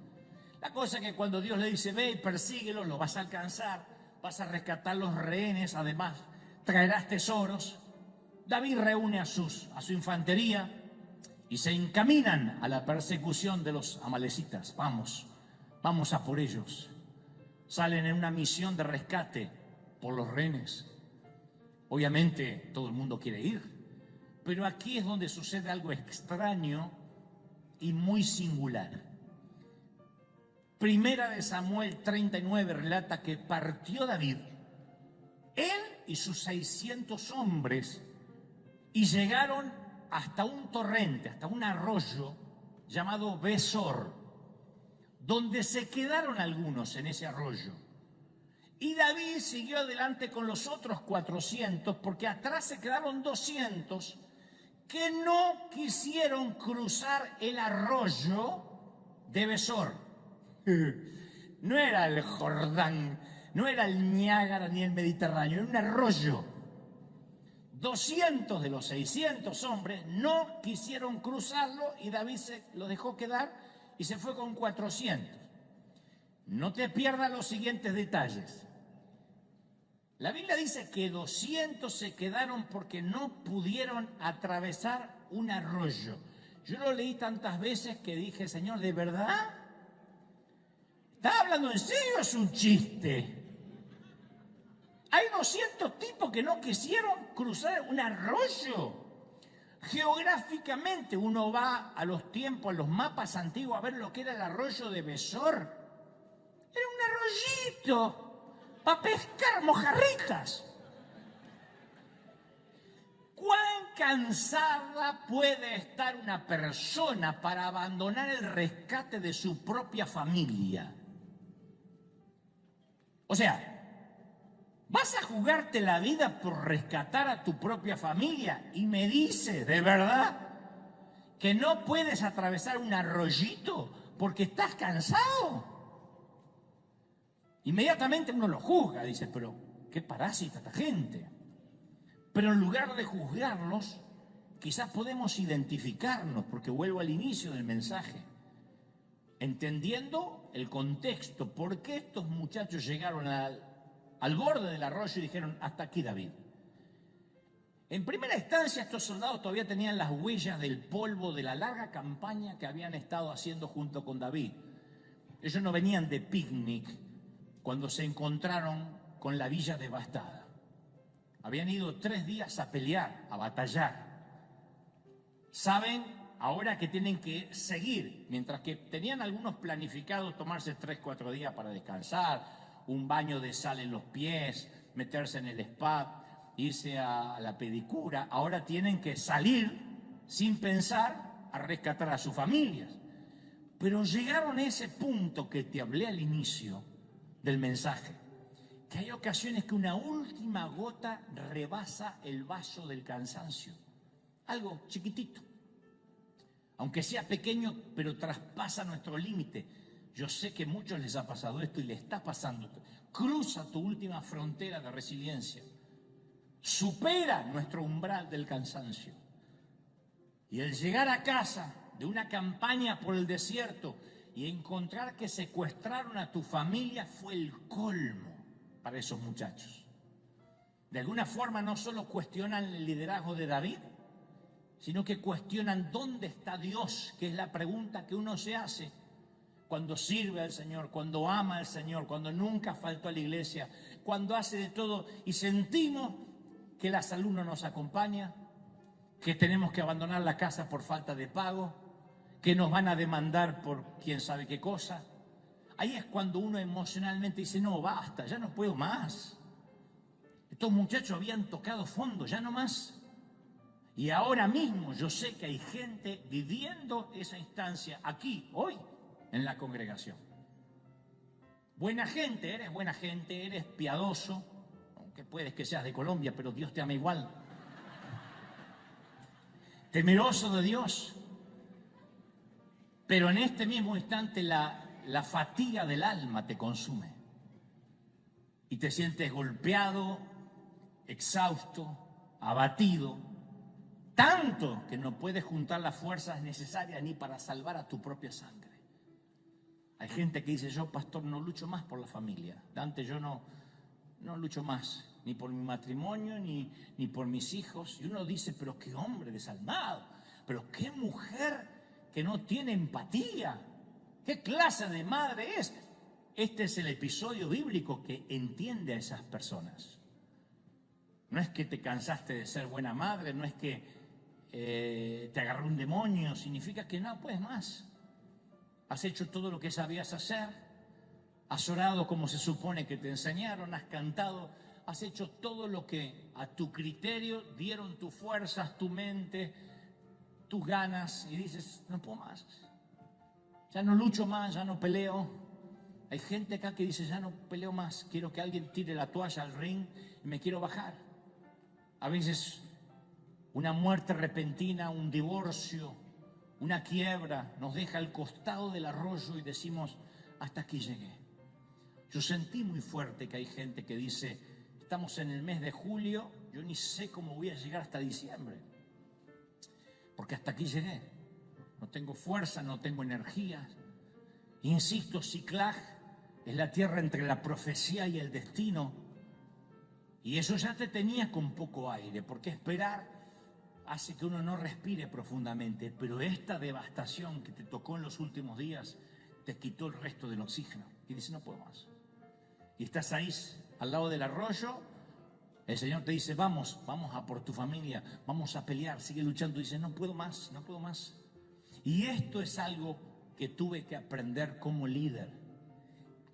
La cosa es que cuando Dios le dice, ve y persíguelo, lo vas a alcanzar, vas a rescatar los rehenes, además traerás tesoros. David reúne a su infantería y se encaminan a la persecución de los amalecitas. Vamos a por ellos. Salen en una misión de rescate por los rehenes. Obviamente todo el mundo quiere ir, pero aquí es donde sucede algo extraño y muy singular. Primera de Samuel 39 relata que partió David, él y sus 600 hombres, y llegaron hasta un torrente, hasta un arroyo llamado Besor, donde se quedaron algunos en ese arroyo. Y David siguió adelante con los otros 400, porque atrás se quedaron 200 que no quisieron cruzar el arroyo de Besor. No era el Jordán, no era el Niágara ni el Mediterráneo, era un arroyo. 200 de los 600 hombres no quisieron cruzarlo y David se lo dejó quedar y se fue con 400. No te pierdas los siguientes detalles. La Biblia dice que 200 se quedaron porque no pudieron atravesar un arroyo. Yo lo leí tantas veces que dije, Señor, ¿de verdad? ¿Estás hablando en serio o es un chiste? Hay 200 tipos que no quisieron cruzar un arroyo. Geográficamente uno va a los tiempos, a los mapas antiguos a ver lo que era el arroyo de Besor. Era un arroyito para pescar mojarritas. ¿Cuán cansada puede estar una persona para abandonar el rescate de su propia familia? O sea, ¿vas a jugarte la vida por rescatar a tu propia familia? Y me dice, ¿de verdad que no puedes atravesar un arroyito porque estás cansado? Inmediatamente uno lo juzga, dice, pero qué parásita esta gente. Pero en lugar de juzgarlos, quizás podemos identificarnos, porque vuelvo al inicio del mensaje, entendiendo el contexto, por qué estos muchachos llegaron al borde del arroyo y dijeron, hasta aquí David. En primera instancia, estos soldados todavía tenían las huellas del polvo de la larga campaña que habían estado haciendo junto con David. Ellos no venían de picnic cuando se encontraron con la villa devastada. Habían ido 3 días a pelear, a batallar. Saben ahora que tienen que seguir, mientras que tenían algunos planificados tomarse 3-4 días para descansar, un baño de sal en los pies, meterse en el spa, irse a la pedicura. Ahora tienen que salir sin pensar a rescatar a sus familias. Pero llegaron a ese punto que te hablé al inicio del mensaje, que hay ocasiones que una última gota rebasa el vaso del cansancio. Algo chiquitito, aunque sea pequeño, pero traspasa nuestro límite. Yo sé que a muchos les ha pasado esto y le está pasando. Cruza tu última frontera de resiliencia. Supera nuestro umbral del cansancio. Y el llegar a casa de una campaña por el desierto y encontrar que secuestraron a tu familia fue el colmo para esos muchachos. De alguna forma no solo cuestionan el liderazgo de David, sino que cuestionan dónde está Dios, que es la pregunta que uno se hace cuando sirve al Señor, cuando ama al Señor, cuando nunca faltó a la iglesia, cuando hace de todo y sentimos que la salud no nos acompaña, que tenemos que abandonar la casa por falta de pago, que nos van a demandar por quién sabe qué cosa. Ahí es cuando uno emocionalmente dice, no, basta, ya no puedo más. Estos muchachos habían tocado fondo, ya no más. Y ahora mismo yo sé que hay gente viviendo esa instancia aquí, hoy, en la congregación. Buena gente, eres piadoso, aunque puedes que seas de Colombia, pero Dios te ama igual. Temeroso de Dios. Pero en este mismo instante la fatiga del alma te consume. Y te sientes golpeado, exhausto, abatido, tanto que no puedes juntar las fuerzas necesarias ni para salvar a tu propia sangre. Hay gente que dice, yo, pastor, no lucho más por la familia. Dante, yo no lucho más, ni por mi matrimonio, ni por mis hijos. Y uno dice, pero qué hombre desalmado, pero qué mujer que no tiene empatía. ¿Qué clase de madre es? Este es el episodio bíblico que entiende a esas personas. No es que te cansaste de ser buena madre, no es que te agarró un demonio, significa que no puedes más. Has hecho todo lo que sabías hacer, has orado como se supone que te enseñaron, has cantado, has hecho todo lo que a tu criterio dieron tus fuerzas, tu mente, tus ganas, y dices, no puedo más, ya no lucho más, ya no peleo. Hay gente acá que dice, ya no peleo más, quiero que alguien tire la toalla al ring y me quiero bajar. A veces una muerte repentina, un divorcio, una quiebra nos deja al costado del arroyo y decimos, hasta aquí llegué. Yo sentí muy fuerte que hay gente que dice, estamos en el mes de julio, yo ni sé cómo voy a llegar hasta diciembre, porque hasta aquí llegué. No tengo fuerza, no tengo energía. Insisto, Ciclag es la tierra entre la profecía y el destino. Y eso ya te tenía con poco aire, porque esperar hace que uno no respire profundamente. Pero esta devastación que te tocó en los últimos días te quitó el resto del oxígeno. Y dices, no puedo más. Y estás ahí, al lado del arroyo. El Señor te dice, vamos a por tu familia, vamos a pelear, sigue luchando. Y dices, no puedo más, no puedo más. Y esto es algo que tuve que aprender como líder.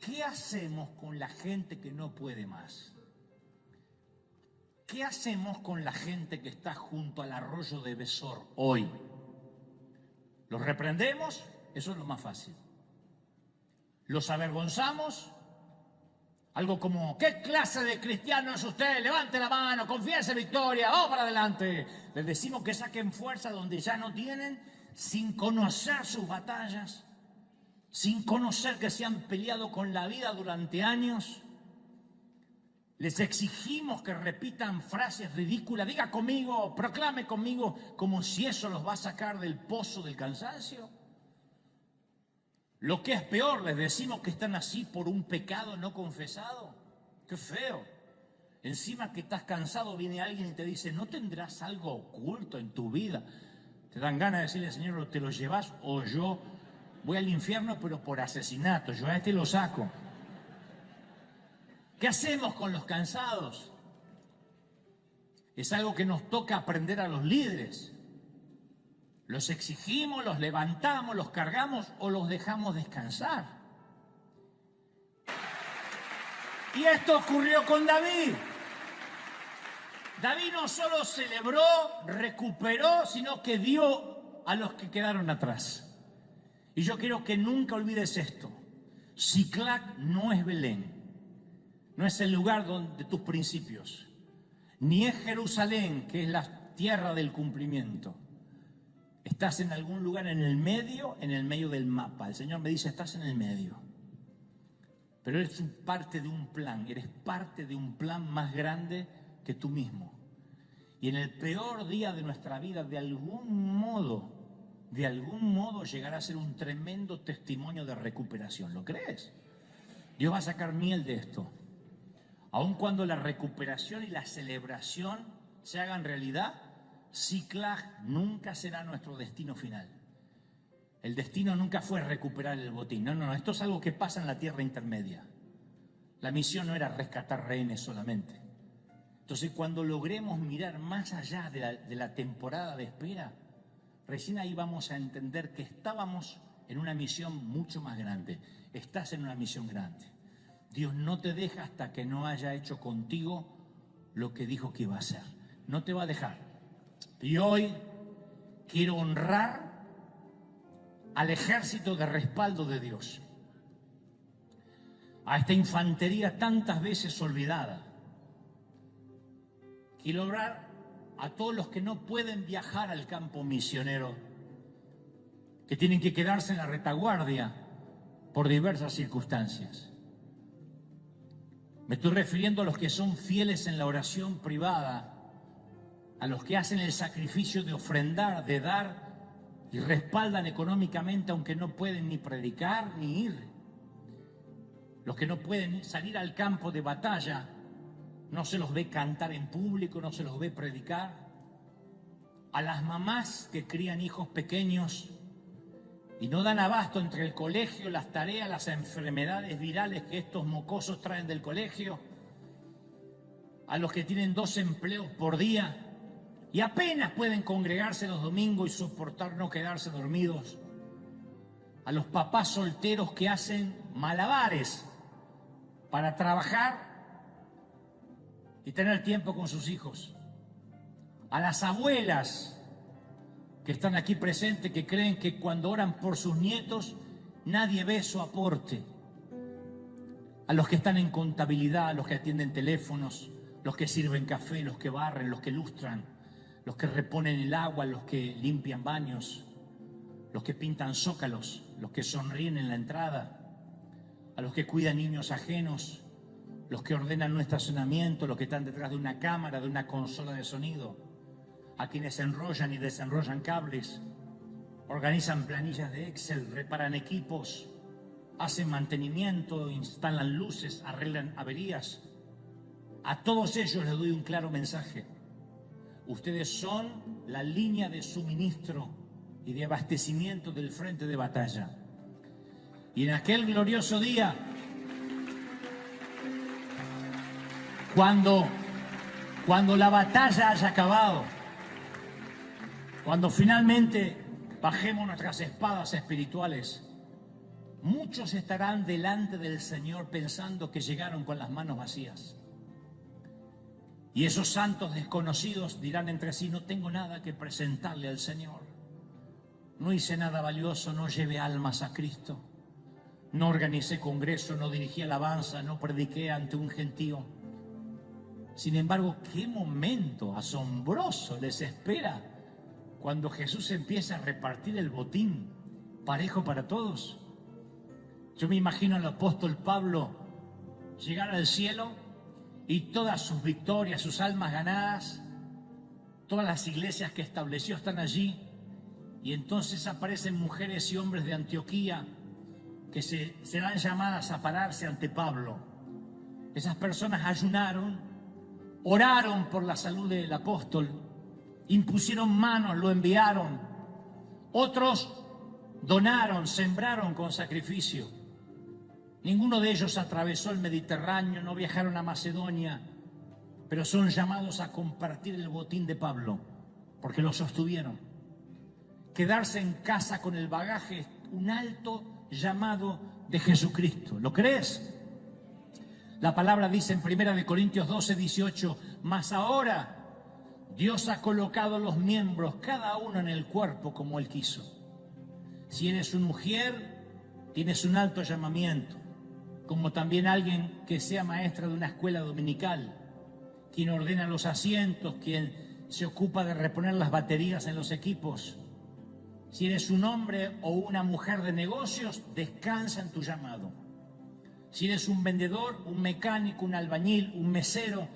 ¿Qué hacemos con la gente que no puede más? ¿Qué hacemos con la gente que está junto al arroyo de Besor hoy? ¿Los reprendemos? Eso es lo más fácil. ¿Los avergonzamos? Algo como, ¿qué clase de cristiano es usted? Levante la mano, confiese victoria, vamos para adelante. Les decimos que saquen fuerza donde ya no tienen, sin conocer sus batallas, sin conocer que se han peleado con la vida durante años. Les exigimos que repitan frases ridículas, diga conmigo, proclame conmigo, como si eso los va a sacar del pozo del cansancio. Lo que es peor, les decimos que están así por un pecado no confesado. ¡Qué feo! Encima que estás cansado, viene alguien y te dice, ¿no tendrás algo oculto en tu vida? Te dan ganas de decirle, Señor, te lo llevas o yo voy al infierno, pero por asesinato, yo a este lo saco. ¿Qué hacemos con los cansados? Es algo que nos toca aprender a los líderes. ¿Los exigimos, los levantamos, los cargamos o los dejamos descansar? Y esto ocurrió con David. David no solo celebró, recuperó, sino que dio a los que quedaron atrás. Y yo quiero que nunca olvides esto. Ciclag no es Belén. No es el lugar de tus principios, ni es Jerusalén, que es la tierra del cumplimiento. Estás en algún lugar en el medio del mapa. El Señor me dice, estás en el medio. Pero eres parte de un plan, eres parte de un plan más grande que tú mismo. Y en el peor día de nuestra vida, de algún modo llegará a ser un tremendo testimonio de recuperación. ¿Lo crees? Dios va a sacar miel de esto. Aun cuando la recuperación y la celebración se hagan realidad, Ciclag nunca será nuestro destino final. El destino nunca fue recuperar el botín. No, esto es algo que pasa en la tierra intermedia. La misión no era rescatar rehenes solamente. Entonces, cuando logremos mirar más allá de la temporada de espera, recién ahí vamos a entender que estábamos en una misión mucho más grande. Estás en una misión grande. Dios no te deja hasta que no haya hecho contigo lo que dijo que iba a hacer. No te va a dejar. Y hoy quiero honrar al ejército de respaldo de Dios, a esta infantería tantas veces olvidada. Quiero honrar a todos los que no pueden viajar al campo misionero, que tienen que quedarse en la retaguardia por diversas circunstancias. Me estoy refiriendo a los que son fieles en la oración privada, a los que hacen el sacrificio de ofrendar, de dar y respaldan económicamente aunque no pueden ni predicar ni ir. Los que no pueden salir al campo de batalla, no se los ve cantar en público, no se los ve predicar. A las mamás que crían hijos pequeños y no dan abasto entre el colegio, las tareas, las enfermedades virales que estos mocosos traen del colegio. A los que tienen 2 empleos por día y apenas pueden congregarse los domingos y soportar no quedarse dormidos. A los papás solteros que hacen malabares para trabajar y tener tiempo con sus hijos. A las abuelas que están aquí presentes, que creen que cuando oran por sus nietos nadie ve su aporte. A los que están en contabilidad, los que atienden teléfonos, los que sirven café, los que barren, los que lustran, los que reponen el agua, los que limpian baños, los que pintan zócalos, los que sonríen en la entrada, a los que cuidan niños ajenos, los que ordenan un estacionamiento, los que están detrás de una cámara, de una consola de sonido, a quienes enrollan y desenrollan cables, organizan planillas de Excel, reparan equipos, hacen mantenimiento, instalan luces, arreglan averías. A todos ellos les doy un claro mensaje. Ustedes son la línea de suministro y de abastecimiento del frente de batalla. Y en aquel glorioso día, cuando la batalla haya acabado, cuando finalmente bajemos nuestras espadas espirituales, muchos estarán delante del Señor pensando que llegaron con las manos vacías. Y esos santos desconocidos dirán entre sí: no tengo nada que presentarle al Señor. No hice nada valioso, no llevé almas a Cristo. No organicé congreso, no dirigí alabanza, no prediqué ante un gentío. Sin embargo, qué momento asombroso les espera cuando Jesús empieza a repartir el botín parejo para todos. Yo me imagino al apóstol Pablo llegar al cielo y todas sus victorias, sus almas ganadas, todas las iglesias que estableció están allí, y entonces aparecen mujeres y hombres de Antioquía que serán llamadas a pararse ante Pablo. Esas personas ayunaron, oraron por la salud del apóstol, impusieron manos, lo enviaron. Otros donaron, sembraron con sacrificio. Ninguno de ellos atravesó el Mediterráneo, no viajaron a Macedonia, pero son llamados a compartir el botín de Pablo, porque lo sostuvieron. Quedarse en casa con el bagaje es un alto llamado de Jesucristo. ¿Lo crees? La palabra dice en 1 Corintios 12, 18, mas ahora Dios ha colocado los miembros, cada uno en el cuerpo como Él quiso. Si eres una mujer, tienes un alto llamamiento, como también alguien que sea maestra de una escuela dominical, quien ordena los asientos, quien se ocupa de reponer las baterías en los equipos. Si eres un hombre o una mujer de negocios, descansa en tu llamado. Si eres un vendedor, un mecánico, un albañil, un mesero,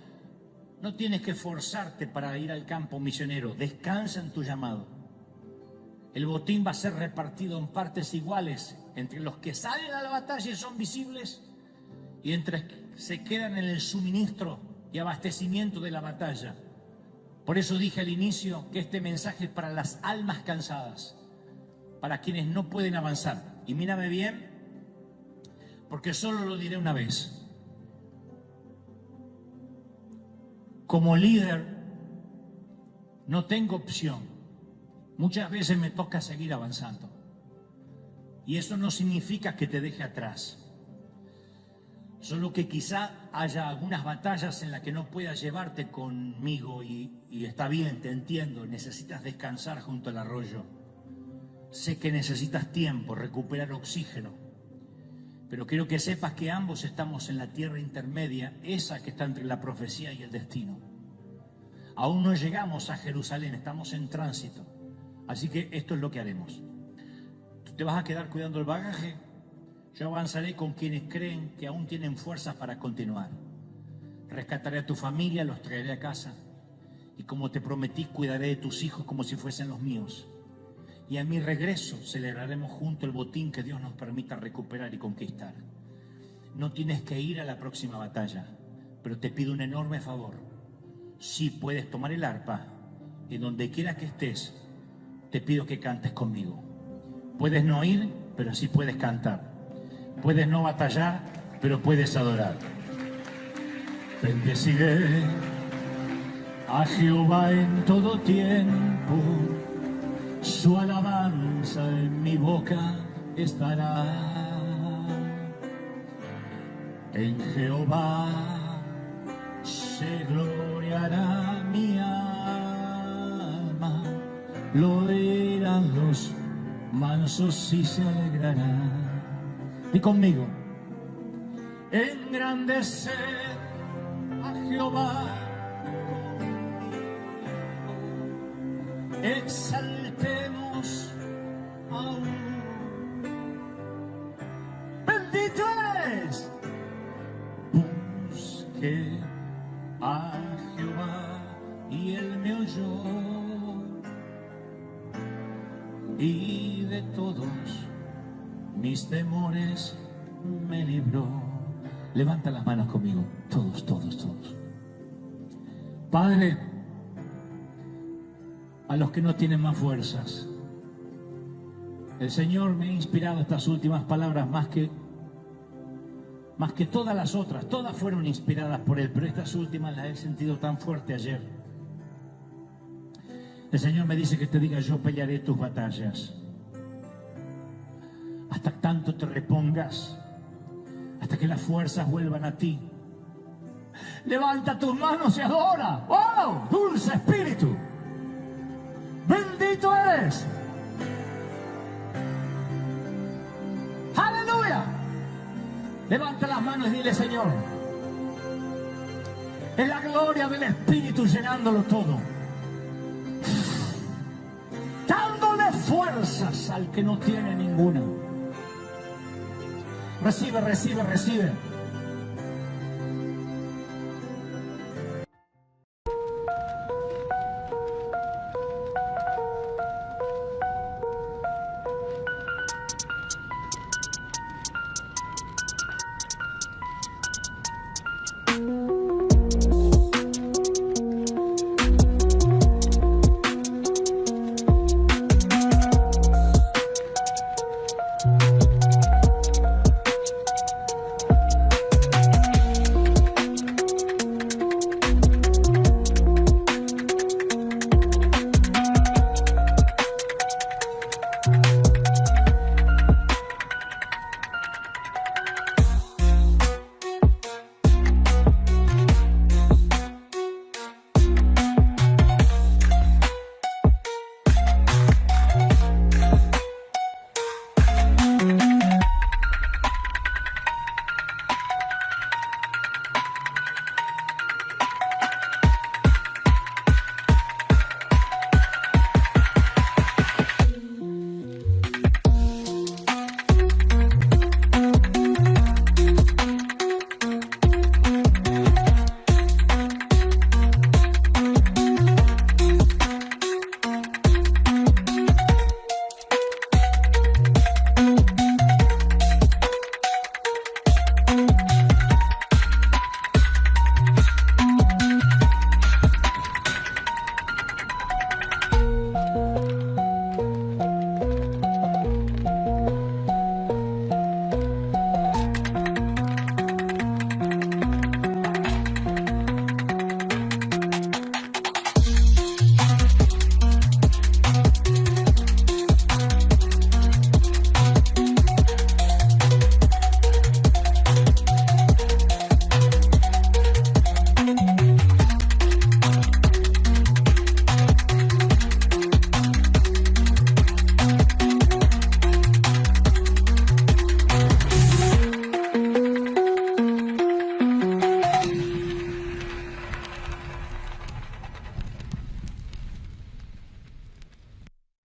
no tienes que forzarte para ir al campo misionero. Descansa en tu llamado. El botín va a ser repartido en partes iguales entre los que salen a la batalla y son visibles y entre los que se quedan en el suministro y abastecimiento de la batalla. Por eso dije al inicio que este mensaje es para las almas cansadas, para quienes no pueden avanzar. Y mírame bien, porque solo lo diré una vez. Como líder, no tengo opción. Muchas veces me toca seguir avanzando. Y eso no significa que te deje atrás. Solo que quizá haya algunas batallas en las que no puedas llevarte conmigo y está bien, te entiendo, necesitas descansar junto al arroyo. Sé que necesitas tiempo, recuperar oxígeno, pero quiero que sepas que ambos estamos en la tierra intermedia, esa que está entre la profecía y el destino. Aún no llegamos a Jerusalén, estamos en tránsito, así que esto es lo que haremos. Tú te vas a quedar cuidando el bagaje. Yo avanzaré con quienes creen que aún tienen fuerzas para continuar. Rescataré a tu familia, los traeré a casa. Y como te prometí, cuidaré de tus hijos como si fuesen los míos. Y a mi regreso celebraremos juntos el botín que Dios nos permita recuperar y conquistar. No tienes que ir a la próxima batalla, pero te pido un enorme favor. Si puedes tomar el arpa, y donde quiera que estés, te pido que cantes conmigo. Puedes no ir, pero sí puedes cantar. Puedes no batallar, pero puedes adorar. Bendeciré a Jehová en todo tiempo, su alabanza en mi boca estará. En Jehová se gloriará mi alma, lo oirán los mansos y se alegrarán. Y conmigo, engrandecer a Jehová, exaltemos aún. Bendito eres. Busqué a Jehová y él me oyó, y de todos mis temores me libró. Levanta las manos conmigo, todos, todos, todos. Padre, a los que no tienen más fuerzas, el Señor me ha inspirado estas últimas palabras más que todas las otras. Todas fueron inspiradas por Él, pero estas últimas las he sentido tan fuerte ayer. El Señor me dice que te diga: yo pelearé tus batallas. Hasta tanto te repongas, hasta que las fuerzas vuelvan a ti. Levanta tus manos y adora. ¡Oh, dulce espíritu! ¡Bendito eres! ¡Aleluya! Levanta las manos y dile: Señor, es la gloria del Espíritu llenándolo todo, dándole fuerzas al que no tiene ninguna. Recibe, recibe, recibe.